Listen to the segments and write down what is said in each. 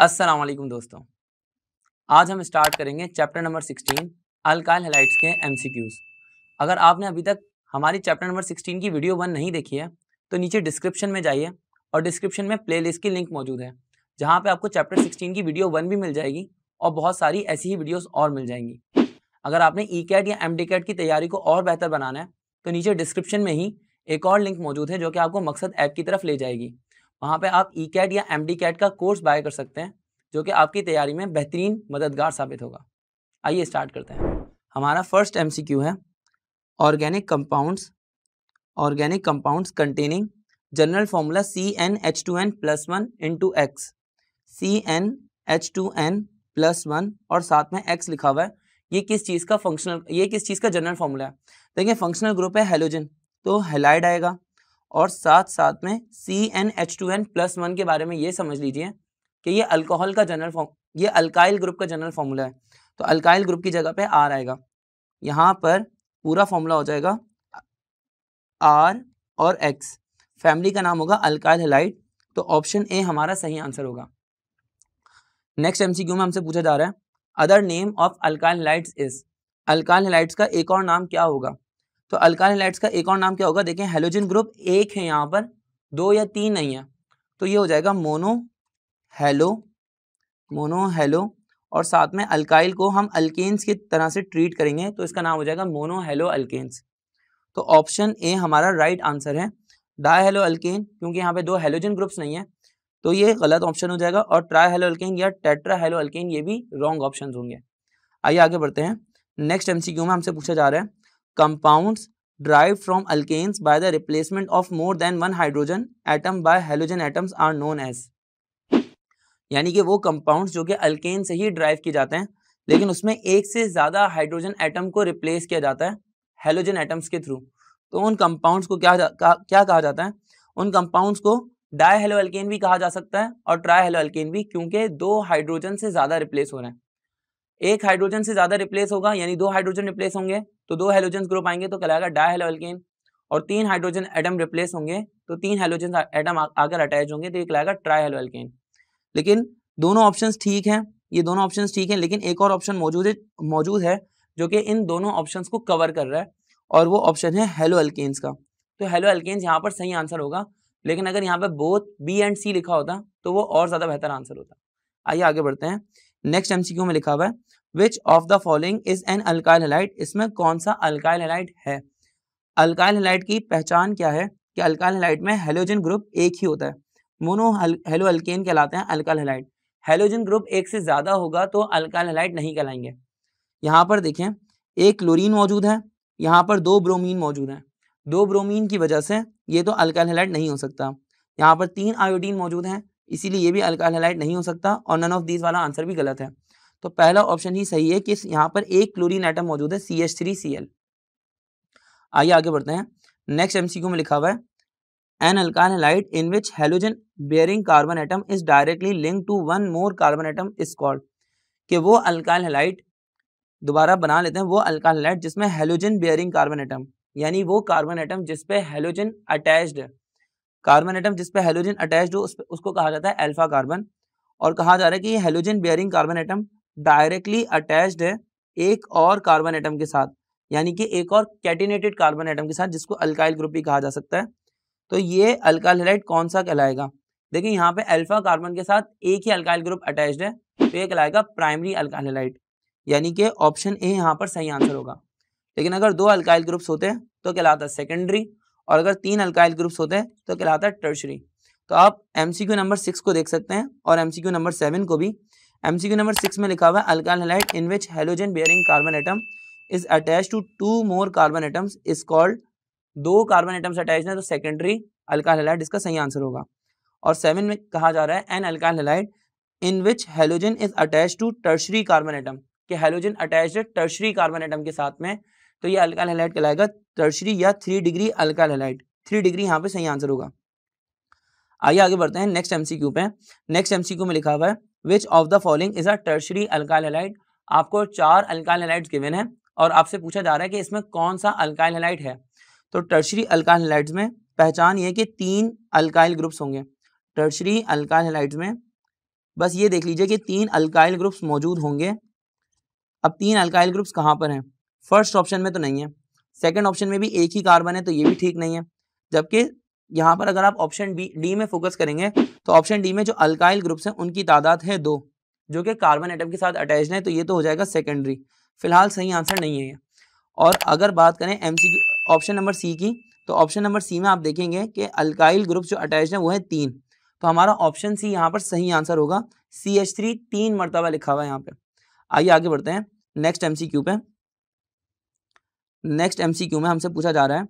अस्सलाम वालेकुम दोस्तों। आज हम स्टार्ट करेंगे चैप्टर नंबर 16 अल्काइल हैलाइड्स के एमसीक्यूज। अगर आपने अभी तक हमारी चैप्टर नंबर 16 की वीडियो 1 नहीं देखी है तो नीचे डिस्क्रिप्शन में जाइए और डिस्क्रिप्शन में प्लेलिस्ट की लिंक मौजूद है जहां पे आपको चैप्टर 16 की वीडियो 1 भी मिल जाएगी और बहुत सारी ऐसी ही वीडियोस और मिल जाएंगी। अगर आपने ई कैट या एम डी कैट की तैयारी को और बेहतर बनाना है तो नीचे डिस्क्रिप्शन में ही एक और लिंक मौजूद है जो कि आपको मकसद ऐप की तरफ ले जाएगी। वहाँ पे आप ई कैट या एम डी कैट का कोर्स बाय कर सकते हैं जो कि आपकी तैयारी में बेहतरीन मददगार साबित होगा। आइए स्टार्ट करते हैं। हमारा फर्स्ट एमसीक्यू है organic compounds containing general formula CnH2n+1 into x. CnH2n+1 और साथ में x लिखा हुआ है। ये किस चीज़ का जनरल फॉर्मूला है? देखिए फंक्शनल ग्रुप है हेलोजन तो हेलाइड आएगा और साथ साथ में CnH2n+1 के बारे में ये समझ लीजिए कि ये अल्कोहल का ये अल्काइल ग्रुप का जनरल फॉर्मूला है तो अल्काइल ग्रुप की जगह पे R आएगा। यहाँ पर पूरा फॉर्मूला हो जाएगा R और X, फैमिली का नाम होगा अल्काइल हैलाइड, तो ऑप्शन ए हमारा सही आंसर होगा। नेक्स्ट एमसीक्यू में हमसे पूछा जा रहा है other name of alkyl halides is. Alkyl halides का एक और नाम क्या होगा? तो अल्काइल हैलाइड्स का एक और नाम क्या होगा? देखें हेलोजन ग्रुप एक है, यहाँ पर दो या तीन नहीं है, तो ये हो जाएगा मोनो हेलो और साथ में अल्काइल को हम अल्केन्स की तरह से ट्रीट करेंगे तो इसका नाम हो जाएगा मोनो हेलो अल्केन्स। तो ऑप्शन ए हमारा राइट आंसर है। डाई हेलो अल्केन, क्योंकि यहाँ पे दो हेलोजन ग्रुप्स नहीं है तो ये गलत ऑप्शन हो जाएगा, और ट्राई हेलो अल्केन या टेट्रा हेलो अल्केन ये भी रॉन्ग ऑप्शन होंगे। आइए आगे बढ़ते हैं। नेक्स्ट एमसीक्यू में हमसे पूछा जा रहा है compounds derived from alkanes by the replacement of more than one hydrogen atom by halogen atoms are known as। यानी कि वो कंपाउंड्स जो कि अल्केन से ही ड्राइव किए जाते हैं लेकिन उसमें एक से ज्यादा हाइड्रोजन एटम को रिप्लेस किया जाता है हेलोजन एटम्स के थ्रू, तो उन कंपाउंड्स को क्या कहा जाता है? उन कंपाउंड्स को डाई हेलो अल्केन भी कहा जा सकता है और ट्राई हेलो अल्केन भी, क्योंकि दो हाइड्रोजन से ज्यादा रिप्लेस हो रहे हैं। एक हाइड्रोजन से ज्यादा रिप्लेस होगा यानी दो हाइड्रोजन रिप्लेस होंगे तो दो हेलोजन ग्रुप आएंगे तो कहलाएगा डाई हेलो अल्केन, और तीन हाइड्रोजन एटम रिप्लेस होंगे तो तीन हेलोजन एटम आकर अटैच होंगे तो ये कहलाएगा ट्राई हेलो अल्केन। लेकिन दोनों ऑप्शंस ठीक हैं, ये दोनों ऑप्शंस ठीक हैं, लेकिन एक और ऑप्शन मौजूद है जो कि इन दोनों ऑप्शंस को कवर कर रहा है और वो ऑप्शन है हेलो अल्केन्स का। तो हेलो अल्केन्स यहाँ पर सही आंसर होगा, लेकिन अगर यहाँ पे बोथ बी एंड सी लिखा होता तो वो और ज्यादा बेहतर आंसर होता। आइए आगे बढ़ते हैं। नेक्स्ट एमसीक्यू में लिखा हुआ है which of the following is an alkyl halide. इसमें कौन सा अल्काइल हैलाइड है? अल्काइल हैलाइड की पहचान क्या है कि अल्काइल हैलाइड में हेलोजन ग्रुप एक ही होता है, मोनो हेलो अल्केन कहलाते हैं अल्काइल हैलाइड। हेलोजन ग्रुप एक से ज्यादा होगा तो अल्काइल हैलाइड नहीं कहलाएंगे। यहाँ पर देखें एक क्लोरीन मौजूद है, यहाँ पर दो ब्रोमीन मौजूद हैं, दो ब्रोमीन की वजह से ये तो अल्काइल हैलाइड नहीं हो सकता। यहाँ पर तीन आयोडीन मौजूद हैं इसीलिए ये भी अल्काइल हैलाइड नहीं हो सकता, और नन ऑफ दीज वाला आंसर भी गलत है। तो पहला ऑप्शन ही सही है कि यहाँ पर एक क्लोरीन एटम मौजूद है CH3Cl। आइए आगे बढ़ते हैं। नेक्स्ट एमसीक्यू में लिखा हुआ है an alkyl halide in which halogen bearing carbon atom is directly linked to one more carbon atom is called। कि वो अल्काइल हैलाइड, दोबारा बना लेते हैं, वो अल्काइल हैलाइड जिसमें हेलोजन बेयरिंग कार्बन एटम, यानी वो कार्बन एटम जिसपे हेलोजन अटैच्ड है, कार्बन एटम जिसपे हेलोजन अटैच्ड हो उसको कहा जाता है अल्फा कार्बन। और कहा जा रहा है कि ये halogen bearing carbon atom directly attached है एक और कार्बन एटम के साथ, यानी कि एक और कैटिनेटेड कार्बन एटम के साथ जिसको अल्काइल ग्रुप भी कहा जा सकता है। तो ये अल्काइल हैलाइड कौन सा कहलाएगा? देखिए यहाँ पे अल्फा कार्बन के साथ एक ही अल्काइल ग्रुप अटैच्ड है तो ये कहलाएगा प्राइमरी अल्काइल हैलाइड, यानी कि ऑप्शन ए यहाँ पर सही आंसर होगा। लेकिन अगर दो अल्काइल ग्रुप्स होते हैं तो कहलाता सेकेंडरी, और अगर तीन अल्काइल ग्रुप्स होते हैं तो कहलाता टर्शरी। तो आप एमसीक्यू नंबर 6 को देख सकते हैं और एमसीक्यू नंबर 7 को भी। एमसीक्यू नंबर 6 में लिखा हुआ है alkyl halide in which halogen bearing carbon atom is attached to two more carbon atoms is called. दो कार्बन एटम्स अटैच हैं तो सेकेंडरी अल्काइल हैलाइड इसका सही आंसर होगा। और 7 में कहा जा रहा है an alkyl halide in which halogen is attached to tertiary carbon atom, कि हेलोजन अटैच्ड है टर्शरी कार्बन एटम के साथ में, तो ये अल्काइल हैलाइड कहलाएगा टर्शरी या 3 डिग्री अल्काइल हैलाइड। 3 डिग्री यहाँ पे सही आंसर होगा। आइए आगे बढ़ते हैं नेक्स्ट एमसीक्यू पे। नेक्स्ट एमसीक्यू में लिखा हुआ है which of the following is a tertiary alkyl halide. आपको 4 अल्काइल हैलाइड्स गिवन है और आपसे पूछा जा रहा है कि इसमें कौन सा अल्काइल हैलाइड है। तो टर्शरी अल्काइल हैलाइड्स में पहचान ये कि 3 अल्काइल ग्रुप्स होंगे। टर्शरी अल्काइल हैलाइड्स में बस ये देख लीजिए कि 3 अल्काइल ग्रुप्स मौजूद होंगे। अब 3 अल्काइल ग्रुप्स कहाँ पर हैं? फर्स्ट ऑप्शन में तो नहीं है, सेकंड ऑप्शन में भी एक ही कार्बन है तो ये भी ठीक नहीं है, जबकि यहाँ पर अगर आप ऑप्शन डी में फोकस करेंगे तो ऑप्शन डी में जो अल्काइल ग्रुप्स हैं उनकी तादाद है 2, जो कि कार्बन एटम के साथ अटैच्ड है, तो ये तो हो जाएगा सेकेंडरी। फिलहाल सही आंसर नहीं है ये। और अगर बात करें एमसीक्यू ऑप्शन नंबर सी की, तो ऑप्शन नंबर सी में आप देखेंगे कि अल्काइल ग्रुप्स जो अटैच्ड है वो है 3, तो हमारा ऑप्शन सी यहाँ पर सही आंसर होगा। CH3 3 मरतबा लिखा हुआ है यहाँ पे। आइए आगे बढ़ते हैं नेक्स्ट एमसीक्यू पे। नेक्स्ट एमसीक्यू में हमसे पूछा जा रहा है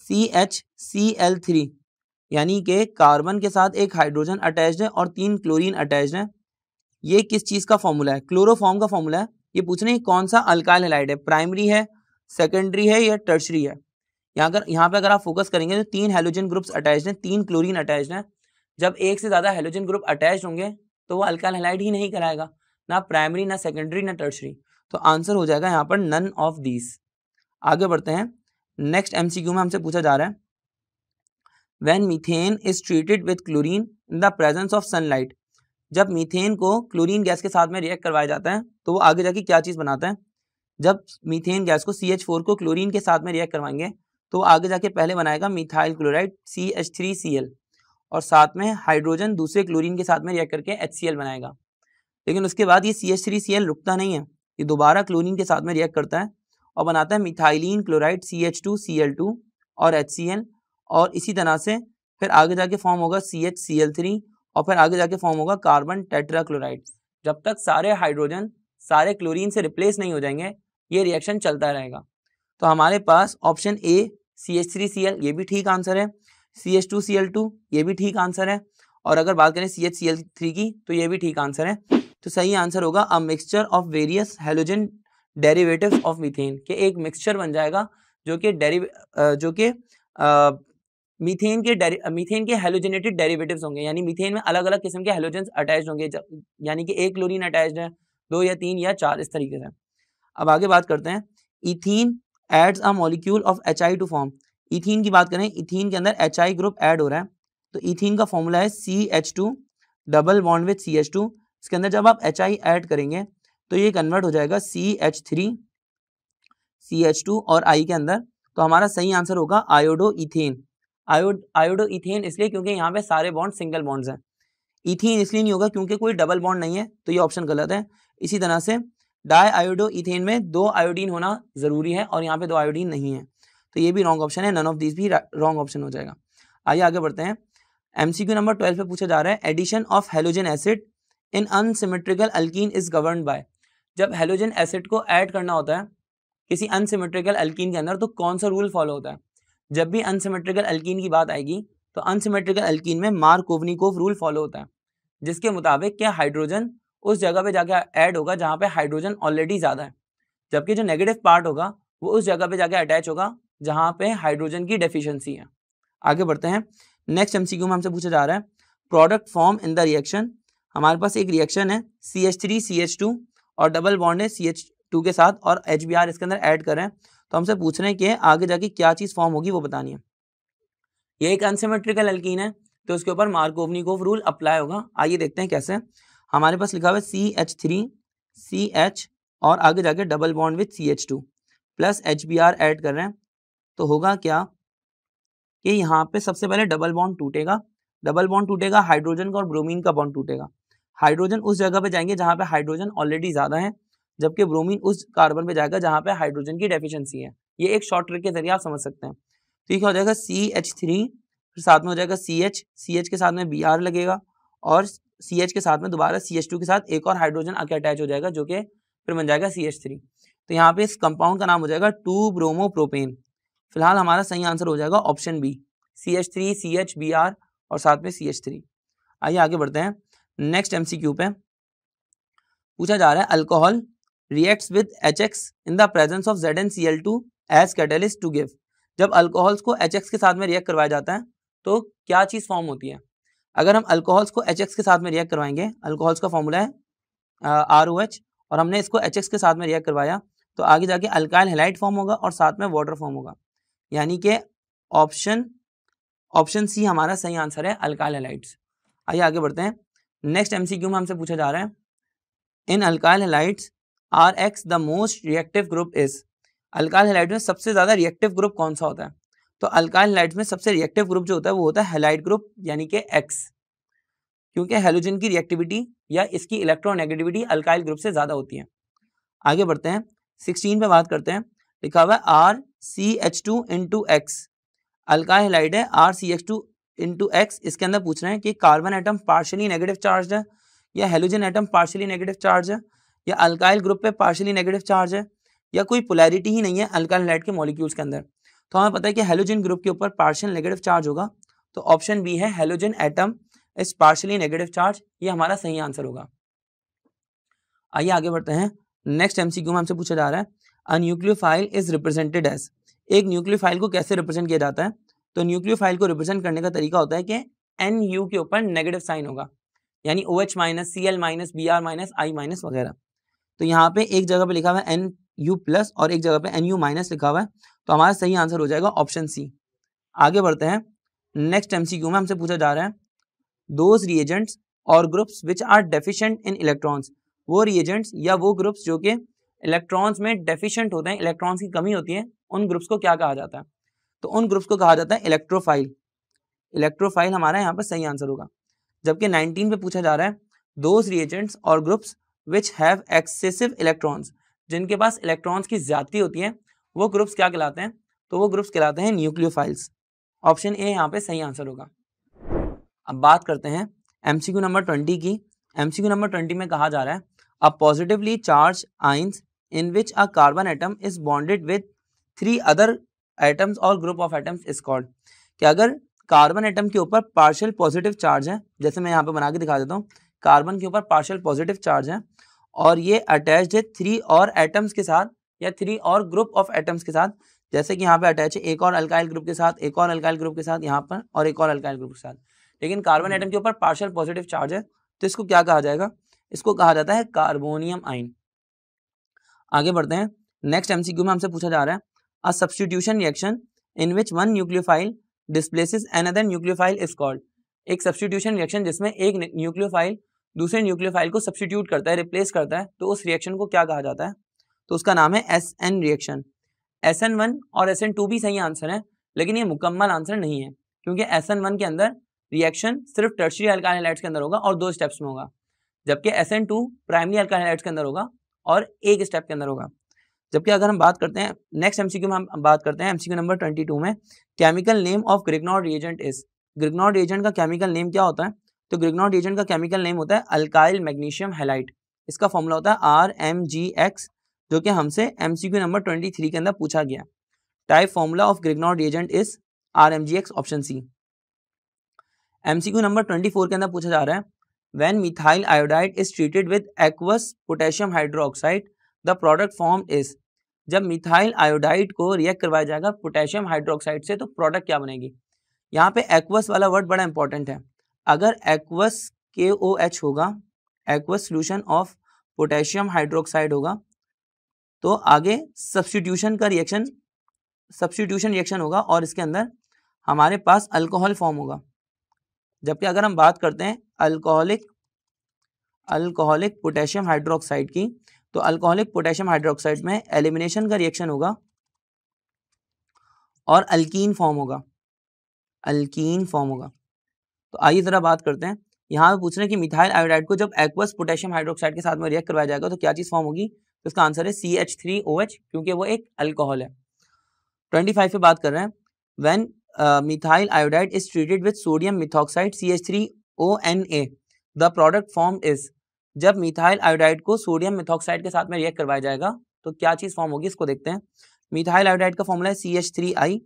CHCl3 यानी कि कार्बन के साथ एक हाइड्रोजन अटैच्ड है और 3 क्लोरीन अटैच्ड है, ये किस चीज का फॉर्मूला है? क्लोरोफॉर्म का फॉर्मूला है। ये पूछ रहे हैं कौन सा अल्काइल हैलाइड है, प्राइमरी है, सेकेंडरी है या टर्शरी है। यहाँ पे अगर आप फोकस करेंगे तो 3 हेलोजन ग्रुप्स अटैच्ड हैं, 3 क्लोरीन अटैच्ड हैं। जब एक से ज्यादा हेलोजन ग्रुप अटैच्ड होंगे तो वो अल्काइल हैलाइड ही नहीं कहलाएगा, ना प्राइमरी, ना सेकेंडरी, ना टर्शरी। तो आंसर हो जाएगा यहाँ पर नन ऑफ दीज। आगे बढ़ते हैं नेक्स्ट एमसीक्यू में हमसे पूछा जा रहा है when methane is treated with chlorine in the presence of sunlight. जब मीथेन को क्लोरीन गैस के साथ में रिएक्ट करवाया जाता है तो वो आगे जाके क्या चीज बनाता है? जब मीथेन गैस को CH4 को क्लोरीन के साथ में रिएक्ट करवाएंगे तो आगे जाके पहले बनाएगा मिथाइल क्लोराइड CH3Cl, और साथ में हाइड्रोजन दूसरे क्लोरीन के साथ में रिएक्ट करके HCl बनाएगा। लेकिन उसके बाद ये CH3Cl रुकता नहीं है, ये दोबारा क्लोरीन के साथ में रिएक्ट करता है और बनाता है मिथाइलिन क्लोराइड CH2Cl2 और HCl, और इसी तरह से फिर आगे जाके फॉर्म होगा CHCl3 और फिर आगे जाके फॉर्म होगा कार्बन टेट्राक्लोराइड। जब तक सारे हाइड्रोजन सारे क्लोरीन से रिप्लेस नहीं हो जाएंगे ये रिएक्शन चलता रहेगा। तो हमारे पास ऑप्शन ए CH3Cl ये भी ठीक आंसर है, CH2Cl2 ये भी ठीक आंसर है, और अगर बात करें CHCl3 की तो ये भी ठीक आंसर है। तो सही आंसर होगा a mixture of various halogen derivatives of methane, के एक मिक्सचर बन जाएगा जो कि मीथेन के हेलोजनेटेड डेरिवेटिव्स होंगे, यानी मीथेन में अलग अलग किस्म के हेलोजन्स अटैच्ड होंगे, यानी कि एक क्लोरीन अटैच्ड है, 2 या 3 या 4 इस तरीके से। अब आगे बात करते हैं ethene adds a molecule of HI to form. Ethene की बात करें, इथीन के अंदर HI ग्रुप ऐड हो रहा है, तो इथीन का फॉर्मूला है CH2 double bond with CH2। इसके अंदर जब आप HI ऐड करेंगे तो ये कन्वर्ट हो जाएगा CH3 CH2 और I के अंदर, तो हमारा सही आंसर होगा आयोडो इथेन। आयोडो इथेन इसलिए क्योंकि यहाँ पे सारे बॉन्ड सिंगल बॉन्ड्स हैं। इथीन इसलिए नहीं होगा क्योंकि कोई डबल बॉन्ड नहीं है, तो ये ऑप्शन गलत है। इसी तरह से डाई आयोडो इथेन में 2 आयोडीन होना जरूरी है और यहाँ पे 2 आयोडीन नहीं है, तो ये भी रॉन्ग ऑप्शन है, नन ऑफ दिस भी रॉन्ग ऑप्शन हो जाएगा। आइए आगे बढ़ते हैं एमसीक्यू नंबर 12 पे पूछा जा रहा है addition of halogen acid in unsymmetrical alkene is governed by. जब हेलोजन एसिड को ऐड करना होता है किसी अनसिमेट्रिकल अल्कीन के अंदर तो कौन सा रूल फॉलो होता है? जब भी अनसिमेट्रिकल अल्कीन की बात आएगी तो अनसिमेट्रिकल अल्कीन में मार्कोवनिकोव रूल फॉलो होता है, जिसके मुताबिक क्या हाइड्रोजन उस जगह पे जाके ऐड होगा जहाँ पे हाइड्रोजन ऑलरेडी ज़्यादा है, जबकि जो नेगेटिव पार्ट होगा वो उस जगह पे जाके अटैच होगा जहाँ पे हाइड्रोजन की डेफिशिएंसी है। आगे बढ़ते हैं नेक्स्ट एमसीक्यू में हमसे पूछा जा रहा है product form in the reaction. हमारे पास एक रिएक्शन है CH3CH2 और डबल बॉन्ड है CH2 के साथ और HBr इसके अंदर ऐड कर रहे हैं, तो हमसे पूछ रहे हैं कि आगे जाके क्या चीज़ फॉर्म होगी वो बतानी है। ये एक अनसिमेट्रिकल अल्कीन है तो उसके ऊपर मार्कोवनिकोव रूल अप्लाई होगा। आइए देखते हैं कैसे। हमारे पास लिखा हुआ है CH3CH और आगे जाके double bond with CH2 plus HBr add कर रहे हैं, तो होगा क्या कि यहाँ पे सबसे पहले डबल बॉन्ड टूटेगा, हाइड्रोजन का और ब्रोमीन का बॉन्ड टूटेगा। हाइड्रोजन उस जगह पे जाएंगे जहाँ पे हाइड्रोजन ऑलरेडी ज़्यादा है, जबकि ब्रोमीन उस कार्बन पे जाएगा जहाँ पे हाइड्रोजन की डेफिशिएंसी है। ये एक शॉर्ट ट्रिक के जरिए आप समझ सकते हैं। तो ये क्या हो जाएगा CH3 फिर साथ में हो जाएगा CH के साथ में Br लगेगा और CH के साथ में दोबारा CH2 के साथ एक और हाइड्रोजन आके अटैच हो जाएगा जो कि फिर बन जाएगा CH3। तो यहाँ पे इस कंपाउंड का नाम हो जाएगा 2 ब्रोमोप्रोपेन। फिलहाल हमारा सही आंसर हो जाएगा option B CH3 CH Br और साथ में CH3। आइए आगे बढ़ते हैं नेक्स्ट एमसीक्यू पे। पूछा जा रहा है alcohol reacts with HX in the presence of ZnCl2 as catalyst to give. जब अल्कोहल्स को HX के साथ में रिएक्ट करवाया जाता है तो क्या चीज़ फॉर्म होती है? अगर हम अल्कोहल्स को HX के साथ में रिएक्ट करवाएंगे, अल्कोहल्स का फॉर्मूला है ROH और हमने इसको HX के साथ में रिएक्ट करवाया तो आगे जाके अल्काइल हैलाइड फॉर्म होगा और साथ में वाटर फॉर्म होगा, यानी कि ऑप्शन सी हमारा सही आंसर है अल्काइल हैलाइड्स। आइए आगे बढ़ते हैं नेक्स्ट एमसीक्यू में हमसे पूछा जा रहा है in alkyl halides Rx the most reactive group is. Alkyl halide में सबसे ज्यादा रिएक्टिव ग्रुप कौन सा होता है? तो अल्काइल हैलाइड में सबसे रिएक्टिव ग्रुप जो होता है वो होता है हैलाइड ग्रुप यानी कि X, क्योंकि हेलोजन की रिएक्टिविटी या इसकी इलेक्ट्रोनेगेटिविटी अल्काइल ग्रुप से ज्यादा होती है। आगे बढ़ते हैं 16 पे बात करते हैं। लिखा हुआ है RCH2 into x. Alkyl halide है RCH2 इंटू एक्स। इसके अंदर पूछ रहे हैं कि carbon atom partially negative charge है या halogen atom partially negative charge है या अल्काइल ग्रुप पे पार्शियली नेगेटिव चार्ज है या कोई पोलैरिटी ही नहीं है अल्काइल हैलाइड के मॉलिक्यूल्स के अंदर। तो हमें पता है कि हेलोजन ग्रुप के ऊपर पार्शियल नेगेटिव चार्ज होगा, तो ऑप्शन बी है halogen atom is partially negative charge, ये हमारा सही आंसर होगा। आइए आगे बढ़ते हैं। नेक्स्ट एमसीक्यू में हमसे पूछा जा रहा है a nucleophile is represented as. एक न्यूक्लियोफाइल को कैसे रिप्रेजेंट किया जाता है? तो न्यूक्लियोफाइल को रिप्रेजेंट करने का तरीका होता है कि NU के ऊपर नेगेटिव साइन होगा, यानी OH minus, Cl minus, Br minus, I minus वगैरह। तो यहाँ पे एक जगह पे लिखा हुआ है NU प्लस और एक जगह पे NU माइनस लिखा हुआ है, तो हमारा सही आंसर हो जाएगा ऑप्शन सी। आगे बढ़ते हैं। नेक्स्ट एमसीक्यू में हमसे पूछा जा रहा है दोज रिएजेंट्स और groups which are deficient in electrons. वो रिएजेंट्स या वो ग्रुप्स जो कि इलेक्ट्रॉन्स में डेफिशिएंट होते हैं, इलेक्ट्रॉन्स की कमी होती है, उन ग्रुप्स को क्या कहा जाता है? तो उन ग्रुप्स को कहा जाता है इलेक्ट्रोफाइल। इलेक्ट्रोफाइल हमारा यहाँ पर सही आंसर होगा। जबकि 19 पे पूछा जा रहा है दोज रिएजेंट्स और groups which have excessive electrons. जिनके पास इलेक्ट्रॉन्स की ज्यादती होती है वो ग्रुप्स क्या कहलाते हैं? तो वो ग्रुप्स कहलाते हैं न्यूक्लियोफाइल्स। ऑप्शन ए यहाँ पे सही आंसर होगा। अब बात करते हैं एमसीक्यू नंबर 20 की। एमसीक्यू नंबर 20 में कहा जा रहा है a positively charge ions in which a carbon atom is bonded with 3 other atoms और group of atoms is called. कि अगर कार्बन एटम के ऊपर पार्शियल पॉजिटिव चार्ज है, जैसे मैं यहाँ पे बना के दिखा देता हूँ, कार्बन के ऊपर पार्शियल पॉजिटिव चार्ज है और ये अटैच्ड है 3 और एटम्स के साथ या 3 और ग्रुप ऑफ एटम्स के साथ। जैसे कि यहाँ पे अटैच है एक और अल्काइल ग्रुप के साथ, एक और अल्काइल ग्रुप के साथ यहाँ पर और एक और अल्काइल ग्रुप के साथ, लेकिन कार्बन एटम के ऊपर पार्शियल पॉजिटिव चार्ज है, तो इसको क्या कहा जाएगा? इसको कहा जाता है कार्बोनियम आयन। आगे बढ़ते हैं। नेक्स्ट एमसीक्यू में हमसे पूछा जा रहा है a substitution reaction in which one nucleophile displaces another nucleophile is called. एक सब्स्टिट्यूशन रिएक्शन जिसमें एक न्यूक्लियोफाइल दूसरे न्यूक्लियोफाइल को सब्स्टिट्यूट करता है, रिप्लेस करता है, तो उस रिएक्शन को क्या कहा जाता है? तो उसका नाम है SN रिएक्शन। SN1 और SN2 भी सही आंसर है, लेकिन ये मुकम्मल आंसर नहीं है, क्योंकि SN1 के अंदर रिएक्शन सिर्फ टर्शियरी अल्काइल हैलाइड्स के अंदर होगा और 2 स्टेप्स में होगा, जबकि SN2 प्राइमरी अल्काइल हैलाइड्स के अंदर होगा और एक स्टेप के अंदर होगा। जबकि अगर हम बात करते हैं नेक्स्ट एमसीक्यू में, हम बात करते हैं एमसीक्यू नंबर 22 में chemical name of Grignard reagent is. Grignard reagent का केमिकल नेम क्या होता है? तो ग्रिग्नॉर्ड रिएजेंट का केमिकल नेम होता है अल्काइल मैग्नीशियम हैलाइड। इसका फॉर्मूला होता है RMgX, जो कि हमसे एमसीक्यू नंबर 23 के अंदर पूछा गया। Type formula of Grignard reagent is RMgX, option C. MCQ number 24 के अंदर पूछा जा रहा है when methyl iodide is treated with aqueous potassium hydroxide the product form is. जब मिथाइल आयोडाइड को रिएक्ट करवाया जाएगा पोटेशियम हाइड्रोक्साइड से, तो प्रोडक्ट क्या बनेगी? यहाँ पे एक्वस वाला वर्ड बड़ा इंपॉर्टेंट है। अगर एक्वस KOH होगा, aqueous solution of potassium hydroxide होगा, तो आगे सब्स्टिट्यूशन रिएक्शन होगा और इसके अंदर हमारे पास अल्कोहल फॉर्म होगा। जबकि अगर हम बात करते हैं अल्कोहलिक पोटेशियम हाइड्रोक्साइड की, तो अल्कोहलिक पोटेशियम हाइड्रोक्साइड में एलिमिनेशन का रिएक्शन होगा और अल्कीन फॉर्म होगा। तो आइए जरा बात करते हैं। यहाँ पे पूछ रहे हैं कि मिथाइल आयोडाइड को जब एक्वस पोटेशियम हाइड्रोक्साइड के साथ में रिएक्ट करवाया जाएगा तो क्या चीज फॉर्म होगी? तो इसका आंसर है CH3OH, क्योंकि वो एक अल्कोहल है। 25 पे बात कर रहे हैं when methyl iodide is treated with sodium methoxide CH3ONA the product form is. जब मिथाइल आयोडाइड को सोडियम मिथॉक्साइड के साथ में रिएक्ट करवाया जाएगा तो क्या चीज फॉर्म होगी, इसको देखते हैं। मिथाइल आयोडाइड का फॉर्मूला है CH3I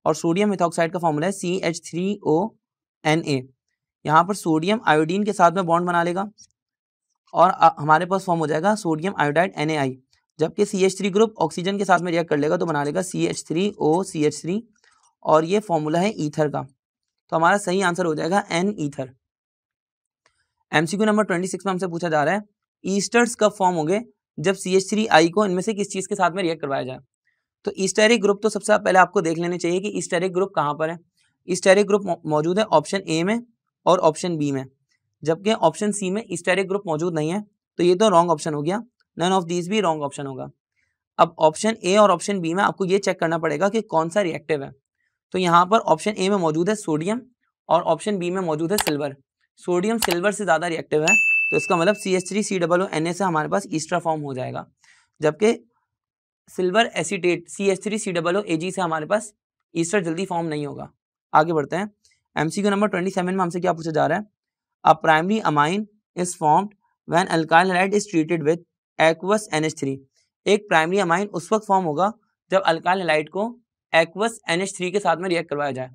और सोडियम मिथॉक्साइड का फॉर्मूला है CH3ONA। यहाँ पर सोडियम आयोडीन के साथ में बॉन्ड बना लेगा और हमारे पास फॉर्म हो जाएगा सोडियम आयोडाइड NaI। जबकि CH3 ग्रुप ऑक्सीजन के साथ में रिएक्ट कर लेगा तो बना लेगा CH3OCH3 और ये फॉर्मूला है ईथर का, तो हमारा सही आंसर हो जाएगा N ईथर। एमसीक्यू नंबर 26 में हमसे पूछा जा रहा है ईस्टर्स कब फॉर्म होंगे जब CH3I को इनमें से किस चीज के साथ में रिएक्ट करवाया जाए। तो ईस्टेरिक ग्रुप तो सबसे पहले आपको देख लेने चाहिए कि ईस्टेरिक ग्रुप कहाँ पर है। ईस्टेरिक ग्रुप मौजूद है ऑप्शन A में और ऑप्शन B में। जबकि ऑप्शन सी में स्टेरिक ग्रुप मौजूद नहीं है, तो ये तो रॉन्ग ऑप्शन हो गया, नन ऑफ दीज भी रॉन्ग ऑप्शन होगा। अब ऑप्शन ए और ऑप्शन बी में आपको ये चेक करना पड़ेगा कि कौन सा रिएक्टिव है। तो यहाँ पर ऑप्शन ए में मौजूद है सोडियम और ऑप्शन बी में मौजूद है सिल्वर। सोडियम सिल्वर से ज़्यादा रिएक्टिव है, तो इसका मतलब CH3COO से हमारे पास ईस्टर फॉर्म हो जाएगा, जबकि सिल्वर एसीटेट CH3COOAg से हमारे पास ईस्टर जल्दी फॉर्म नहीं होगा। आगे बढ़ते हैं। MCQ नंबर 27 में हमसे क्या पूछा जा रहा है? A primary amine is formed when alkyl halide is treated with aqueous NH3। एक प्राइमरी अमाइन उस वक्त फॉर्म होगा जब अल्काइल हैलाइड को एक्वस NH3 के साथ में रिएक्ट करवाया जाए।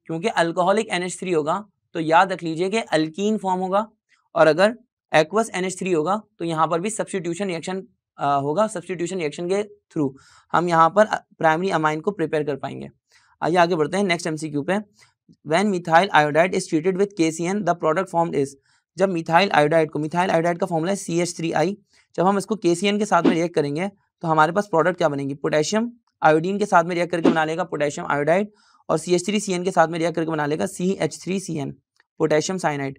क्योंकि अल्कोहलिक NH3 होगा तो याद रख लीजिए कि अल्कीन फॉर्म होगा, और अगर एक्वस NH3 होगा तो यहाँ पर भी सब्स्टिट्यूशन रिएक्शन होगा। सब्स्टिट्यूशन रिएक्शन के थ्रू हम यहाँ पर प्राइमरी अमाइन को प्रिपेयर कर पाएंगे। आइए आगे बढ़ते हैं नेक्स्ट MCQ पे। When methyl iodide is treated with KCN the product formed is. जब मिथाइल आयोडाइड का फॉर्मूला है CH3I, जब हम इसको KCN के साथ में रिएक्ट करेंगे तो हमारे पास प्रोडक्ट क्या बनेगी? पोटेशियम आयोडीन के साथ में रिएक्ट करके बना लेगा पोटेशियम आयोडाइड, और CH3CN के साथ में रिएक्ट करके बना लेगा CH3CN potassium cyanide.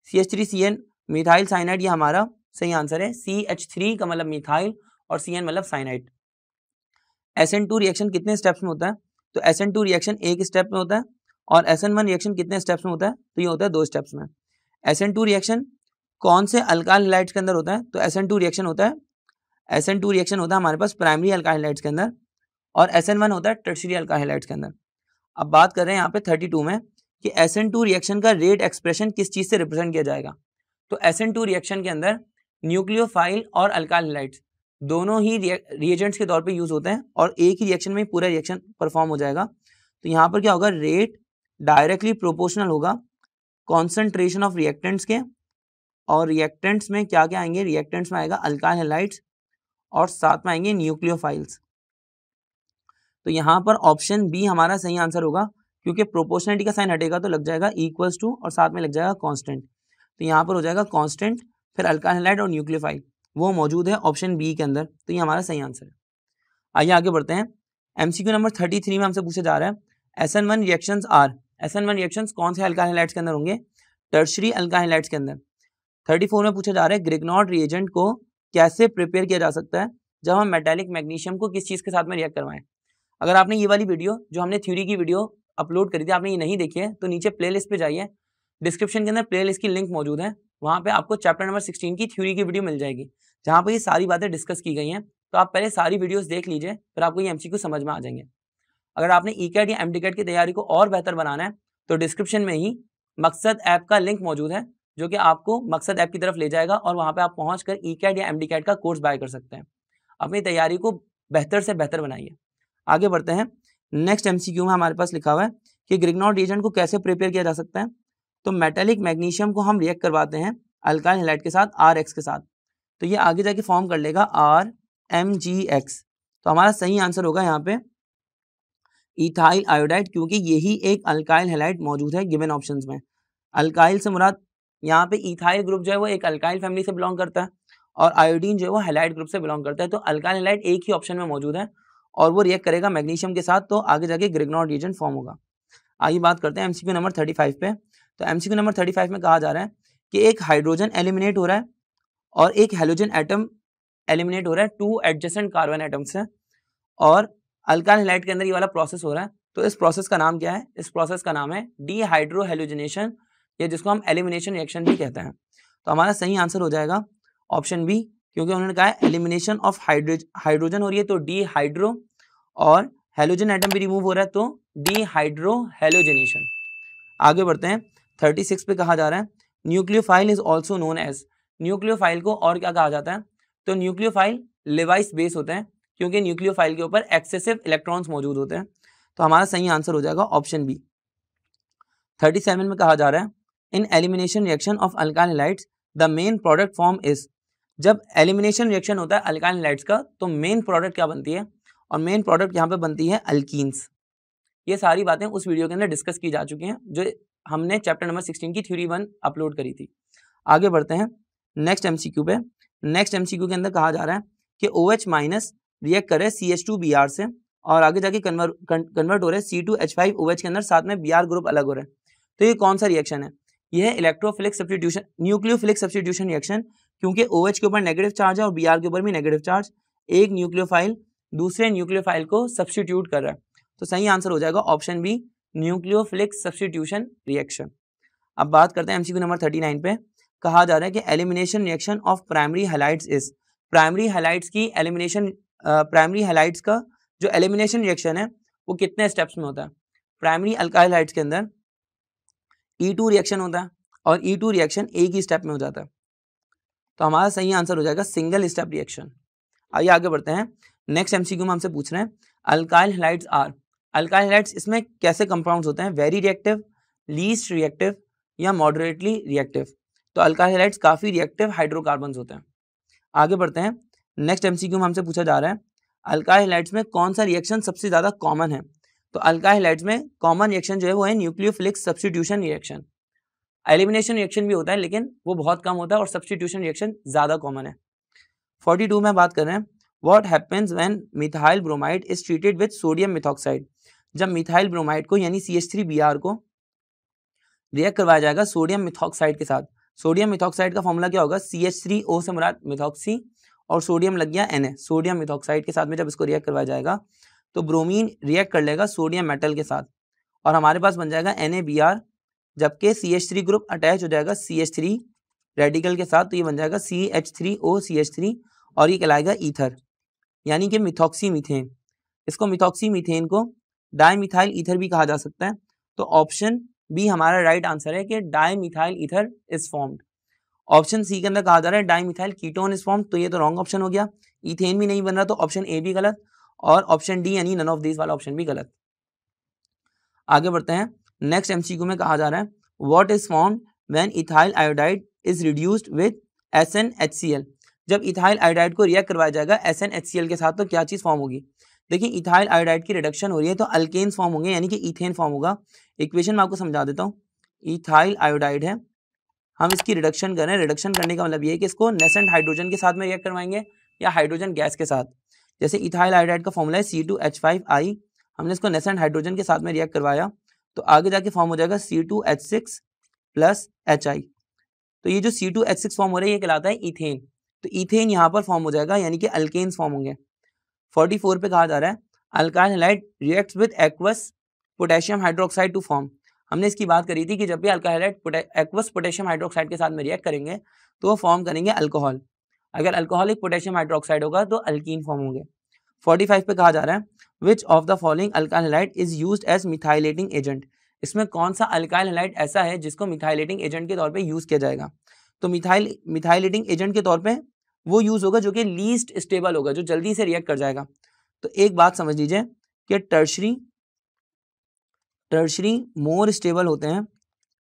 CH3CN methyl cyanide, ये हमारा सही आंसर है। CH3 का मतलब मिथाइल और CN मतलब साइनाइड। SN2 रिएक्शन कितने स्टेप्स में होता है? तो SN2 रिएक्शन एक स्टेप में होता है, और SN1 रिएक्शन कितने स्टेप्स में होता है? तो ये होता है 2 स्टेप्स में। SN2 रिएक्शन कौन से अल्काइल हैलाइड्स के अंदर होता है? तो SN2 रिएक्शन होता है हमारे पास प्राइमरी अल्काइल हैलाइड्स के अंदर, और SN1 होता है टर्शियरी अल्काइल हैलाइड्स के अंदर। अब बात कर रहे हैं यहाँ पे 32 में कि SN2 रिएक्शन का रेट एक्सप्रेशन किस चीज से रिप्रेजेंट किया जाएगा? तो SN2 रिएक्शन के अंदर न्यूक्लियोफाइल और अल्काइल हैलाइड्स दोनों ही रिएजेंट्स के तौर पे यूज होते हैं, और एक ही रिएक्शन में पूरा रिएक्शन परफॉर्म हो जाएगा। तो यहाँ पर क्या होगा? रेट डायरेक्टली प्रोपोर्शनल होगा कॉन्सेंट्रेशन ऑफ रिएक्टेंट्स के, और रिएक्टेंट्स में क्या क्या आएंगे? रिएक्टेंट्स में आएगा अल्काइल हैलाइड्स और साथ में आएंगे न्यूक्लियोफाइल्स। तो यहाँ पर ऑप्शन बी हमारा सही आंसर होगा, क्योंकि प्रोपोर्शनलिटी का साइन हटेगा तो लग जाएगा इक्वल्स टू और साथ में लग जाएगा कांस्टेंट। तो यहाँ पर हो जाएगा कांस्टेंट, फिर अल्काइल हैलाइड और न्यूक्लियोफाइल वो मौजूद है ऑप्शन बी के अंदर। तो ये हमारा सही आंसर है। आइए आगे बढ़ते हैं। MCQ नंबर 33 में हमसे पूछा जा रहा है SN1 reactions are. SN1 reactions कौन से अल्काइल हैलाइड्स के अंदर होंगे? टर्शियरी अल्काइल हैलाइड्स के अंदर। 34 में पूछा जा रहा है ग्रिग्नॉड रिएजेंट को कैसे प्रिपेयर किया जा सकता है जब हम मेटालिक मैग्नीशियम को किस चीज के साथ में रिएक्ट करवाएं। अगर आपने ये वाली वीडियो जो हमने थ्योरी की वीडियो अपलोड करी थी आपने ये नहीं देखी है तो नीचे प्लेलिस्ट पे जाइए, डिस्क्रिप्शन के अंदर प्लेलिस्ट की लिंक मौजूद है, वहाँ पे आपको चैप्टर नंबर 16 की थ्योरी की वीडियो मिल जाएगी जहाँ पे ये सारी बातें डिस्कस की गई हैं। तो आप पहले सारी वीडियोस देख लीजिए, फिर आपको ये MCQ समझ में आ जाएंगे। अगर आपने ECAT या MDCAT की तैयारी को और बेहतर बनाना है तो डिस्क्रिप्शन में ही मकसद ऐप का लिंक मौजूद है जो कि आपको मकसद ऐप की तरफ ले जाएगा, और वहाँ पे आप पहुँचकर ECAT या MDCAT का कोर्स बाय कर सकते हैं। अपनी तैयारी को बेहतर से बेहतर बनाइए। आगे बढ़ते हैं। नेक्स्ट MCQ में हमारे पास लिखा हुआ है कि ग्रिग्नॉड रिएजेंट को कैसे प्रिपेयर किया जा सकता है। तो मेटालिक मैग्नीशियम को हम रिएक्ट करवाते हैं अल्काइल हैलाइड के साथ RX के साथ, तो ये आगे जाके फॉर्म कर लेगा RMgX। तो हमारा सही आंसर होगा यहाँ पे इथाइल आयोडाइड, क्योंकि यही एक अल्काइल हैलाइड मौजूद है गिवन ऑप्शंस में। अल्काइल से मुराद यहाँ पे इथाइल ग्रुप जो है वो एक अल्काइल फैमिली से बिलोंग करता है, और आयोडीन जो है वो हैलाइड ग्रुप से बिलोंग करता है। तो अल्काइल हैलाइड एक ही ऑप्शन में मौजूद है और वो रिएक्ट करेगा मैग्नीशियम के साथ, तो आगे जाके ग्रिग्नॉड रिएजेंट फॉर्म होगा। आइए बात करते हैं MCQ नंबर 35 पे। तो MCQ नंबर 35 में कहा जा रहा है कि एक हाइड्रोजन एलिमिनेट हो रहा है और एक हेलोजन एटम एलिमिनेट हो रहा है 2 एडजेसेंट कार्बन एटम से, और अल्काइल हैलाइड के अंदर ये वाला प्रोसेस हो रहा है। तो इस प्रोसेस का नाम क्या है? इस प्रोसेस का नाम है डीहाइड्रोहेलोजनेशन, या जिसको हम एलिमिनेशन रिएक्शन भी कहते हैं। तो हमारा सही आंसर हो जाएगा ऑप्शन बी, क्योंकि उन्होंने कहा है एलिमिनेशन ऑफ हाइड्रोजन हो रही है तो डीहाइड्रो, और हेलोजन एटम भी रिमूव हो रहा है तो डीहाइड्रोहेलोजनेशन। आगे बढ़ते हैं। 36 पे कहा जा रहा है nucleophile is also known as. Nucleophile को और क्या कहा जाता है? तो न्यूक्लियोफाइल लेवाइस बेस होते हैं, क्योंकि न्यूक्लियोफाइल के ऊपर एक्सेसिव इलेक्ट्रॉन्स मौजूद होते हैं। तो हमारा सही आंसर हो जाएगा ऑप्शन बी। 37 में कहा जा रहा है in elimination reaction of alkyl halides the main product form is. जब एलिमिनेशन रिएक्शन होता है अल्काइल हैलाइड्स का तो मेन प्रोडक्ट क्या बनती है? और मेन प्रोडक्ट यहाँ पे बनती है अल्कीन्स। ये सारी बातें उस वीडियो के अंदर डिस्कस की जा चुकी हैं जो हमने चैप्टर नंबर 16 की थ्योरी 1 अपलोड करी थी। आगे बढ़ते हैं नेक्स्ट MCQ पे। नेक्स्ट MCQ के अंदर कहा जा रहा है कि OH माइनस रिएक्ट करे CH2Br से, और आगे जाके कन्वर्ट हो रहा है C2H5OH के अंदर, साथ में Br ग्रुप अलग हो रहा है। तो ये कौन सा रिएक्शन है? यह है electrophilic substitution, nucleophilic substitution reaction, क्योंकि OH के ऊपर नेगेटिव चार्ज है और Br के ऊपर भी नेगेटिव चार्ज, एक न्यूक्लियोफाइल दूसरे न्यूक्लियोफाइल को सब्स्टिट्यूट कर रहा है। तो सही आंसर हो जाएगा option B, nucleophilic substitution reaction. अब बात करते हैं एमसीक्यू नंबर 39 पे। कहा जा रहा है कि elimination reaction of primary halides is, primary halides की एलिमिनेशन, प्राइमरी हैलाइड्स का जो एलिमिनेशन रिएक्शन है वो कितने स्टेप्स में होता है। प्राइमरी अल्काइल हैलाइड्स के अंदर E2 रिएक्शन होता है और E2 रिएक्शन एक ही स्टेप में हो जाता है, तो हमारा सही आंसर हो जाएगा सिंगल स्टेप रिएक्शन। आइए आगे बढ़ते हैं। नेक्स्ट एमसीक्यू में हमसे पूछ रहे हैं alkyl halides are, alkyl halides इसमें कैसे कंपाउंड्स होते हैं, वेरी रिएक्टिव, लीस्ट रिएक्टिव या मॉडरेटली रिएक्टिव। तो अल्काइल हैलाइड्स काफी रिएक्टिव हाइड्रोकार्बन्स होते हैं। आगे बढ़ते हैं। नेक्स्ट एमसीक्यू में हमसे पूछा जा रहा है अल्काइल हैलाइड्स में कौन सा रिएक्शन सबसे ज्यादा कॉमन है। तो अल्काइल हैलाइड्स में कॉमन रिएक्शन जो है वो है nucleophilic substitution reaction. Elimination reaction भी होता है लेकिन वो बहुत कम होता है और सब्स्टिट्यूशन रिएक्शन ज्यादा कॉमन है। 42 में बात कर रहे हैं what happens when methyl bromide is treated with sodium methoxide. जब मिथाइल ब्रोमाइड को यानी CH3Br को रिएक्ट करवाया जाएगा सोडियम मिथॉक्साइड के साथ। सोडियम मिथॉक्साइड का फॉर्मूला क्या होगा, CH3O से मुराद मिथॉक्सी और सोडियम लग गया Na, सोडियम मिथॉक्साइड के साथ में जब इसको रिएक्ट करवाया जाएगा तो ब्रोमीन रिएक्ट कर लेगा सोडियम मेटल के साथ और हमारे पास बन जाएगा NaBr, जबकि CH3 ग्रुप अटैच हो जाएगा CH3 रेडिकल के साथ, तो ये बन जाएगा CH3OCH3 और ये कहलाएगा ईथर यानी कि मिथॉक्सी मीथेन। इसको मिथॉक्सी मीथेन को डाईमिथाइल ईथर भी कहा जा सकता है। तो ऑप्शन बी हमारा राइट आंसर है कि dimethyl ether is formed. Option C के अंदर कहा जा रहा है डाईमिथाइल कीटोन इज फॉर्म्ड, तो ये तो रॉन्ग ऑप्शन हो गया, ईथेन भी नहीं बन रहा, तो ऑप्शन ए भी गलत और ऑप्शन डी यानी नन ऑफ दिस वाला ऑप्शन भी गलत। आगे बढ़ते हैं। नेक्स्ट एमसीक्यू में कहा जा रहा है what is formed when ethyl iodide is reduced with SnHCl। जब इथाइल आयोडाइड को रिएक्ट करवाया जाएगा SnHCl के साथ तो क्या चीज फॉर्म होगी। देखिए इथाइल आयोडाइड की रिडक्शन हो रही है तो अल्केन्स फॉर्म होंगे यानी कि ईथेन फॉर्म होगा। इक्वेशन में आपको समझा देता हूँ। इथाइल आयोडाइड है, हम इसकी रिडक्शन करें, रिडक्शन करने का मतलब ये है कि इसको नेसेंट हाइड्रोजन के साथ में रिएक्ट करवाएंगे या हाइड्रोजन गैस के साथ। जैसे इथाइल आयोडाइड का फॉर्मूला है C2H5I, हमने इसको नेसेंट हाइड्रोजन के साथ में रिएक्ट करवाया तो आगे जाके फॉर्म हो जाएगा C2H6 प्लस HI। तो ये जो C2H6 फॉर्म हो रहा है ये कहलाता है ईथेन, तो ईथेन यहाँ पर फॉर्म हो जाएगा यानी कि अल्केन्स फॉर्म होंगे। 44 पे कहा जा रहा है alkyl halide reacts with aqueous potassium hydroxide to form. हमने इसकी बात करी थी कि जब भी alkyl halide aqueous potassium hydroxide के साथ में रिएक्ट करेंगे तो वो फॉर्म करेंगे अल्कोहल। अगर अल्कोहलिक पोटेशियम हाइड्रोक्साइड होगा तो अल्कीन फॉर्म होंगे। 45 पे कहा जा रहा है which of the following alkyl halide is used as methylating agent. इसमें कौन सा अल्काइल हैलाइड ऐसा है जिसको मिथाइलेटिंग एजेंट के तौर पे यूज किया जाएगा। तो मिथाइलेटिंग एजेंट के तौर पे वो यूज होगा जो कि लीस्ट स्टेबल होगा, जो जल्दी से रिएक्ट कर जाएगा। तो एक बात समझ लीजिए कि टर्शरी मोर स्टेबल होते हैं,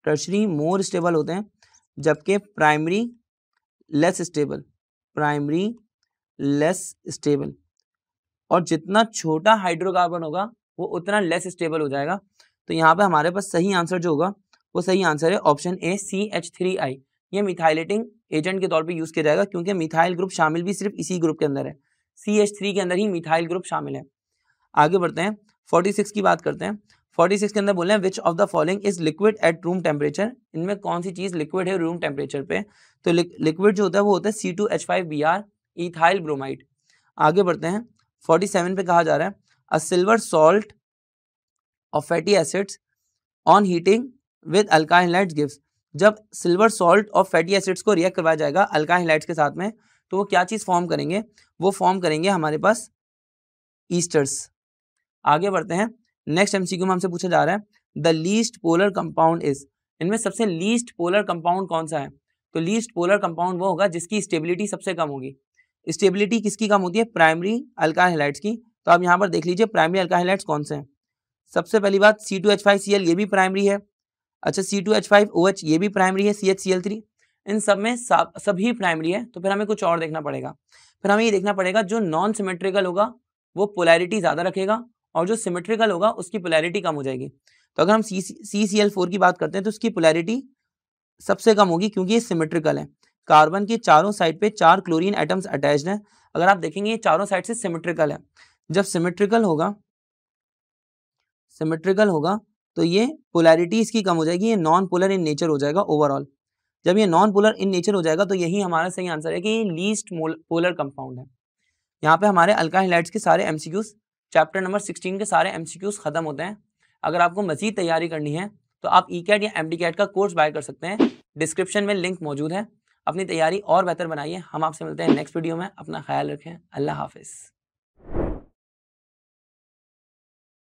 टर्शरी मोर स्टेबल होते हैं जबकि primary less stable, primary less stable. और जितना छोटा हाइड्रोकार्बन होगा वो उतना लेस स्टेबल हो जाएगा। तो यहाँ पे हमारे पास सही आंसर जो होगा वो सही आंसर है ऑप्शन ए CH3I। ये मिथाइलेटिंग एजेंट के तौर पे यूज किया जाएगा क्योंकि मिथाइल ग्रुप शामिल भी सिर्फ इसी ग्रुप के अंदर है, CH3 के अंदर ही मिथाइल ग्रुप शामिल है। आगे बढ़ते हैं। 46 की बात करते हैं। 46 के अंदर बोल रहे हैं विच of the following is liquid at room temperature. इनमें कौन सी चीज लिक्विड है रूम टेम्परेचर पे। तो लिक्विड जो होता है वो होता है C2H5Br इथाइल ब्रोमाइड। आगे बढ़ते हैं। 47 पे कहा जा रहा है a silver salt of fatty acids on heating with alkyl halides gives. जब silver salt of fatty acids को रिएक्ट करवाया जाएगा अल्काइल हैलाइड्स के साथ में तो वो क्या चीज फॉर्म करेंगे, वो फॉर्म करेंगे हमारे पास ईस्टर्स। आगे बढ़ते हैं। नेक्स्ट एमसीक्यू में हमसे पूछा जा रहा है the least polar compound is. इनमें सबसे लीस्ट पोलर कंपाउंड कौन सा है। तो लीस्ट पोलर कंपाउंड वो होगा जिसकी स्टेबिलिटी सबसे कम होगी। स्टेबिलिटी किसकी कम होती है, प्राइमरी अल्काइल हैलाइड्स की। तो आप यहाँ पर देख लीजिए प्राइमरी अल्काइल हैलाइड्स कौन से हैं। सबसे पहली बात C2H5Cl ये भी प्राइमरी है। अच्छा C2H5OH ये भी प्राइमरी है, CHCl3 इन सब में सभी प्राइमरी है। तो फिर हमें कुछ और देखना पड़ेगा। फिर हमें ये देखना पड़ेगा जो नॉन सिमेट्रिकल होगा वो पोलैरिटी ज्यादा रखेगा और जो सिमेट्रिकल होगा उसकी पोलैरिटी कम हो जाएगी। तो अगर हम CCl4 की बात करते हैं तो उसकी पोलैरिटी सबसे कम होगी क्योंकि ये सिमेट्रिकल है। कार्बन के चारों साइड पे 4 क्लोरीन एटम्स अटैच्ड हैं। अगर आप देखेंगे ये चारों साइड से सिमेट्रिकल है। जब सिमेट्रिकल होगा तो ये पोलैरिटी इसकी कम हो जाएगी, ये नॉन पोलर इन नेचर हो जाएगा ओवरऑल। जब ये नॉन पोलर इन नेचर हो जाएगा तो यही हमारा सही आंसर है कि ये लीस्ट पोलर कंपाउंड है। यहाँ पे हमारे अल्काइल हैलाइड्स के सारे एमसीक्यूज चैप्टर नंबर 16 के सारे एमसीक्यूज खत्म होते हैं। अगर आपको मजीद तैयारी करनी है तो आप ईकैट या एमडीकैट का कोर्स बाय कर सकते हैं, डिस्क्रिप्शन में लिंक मौजूद है। अपनी तैयारी और बेहतर बनाइए। हम आपसे मिलते हैं नेक्स्ट वीडियो में। अपना ख्याल रखें। अल्लाह हाफिज़।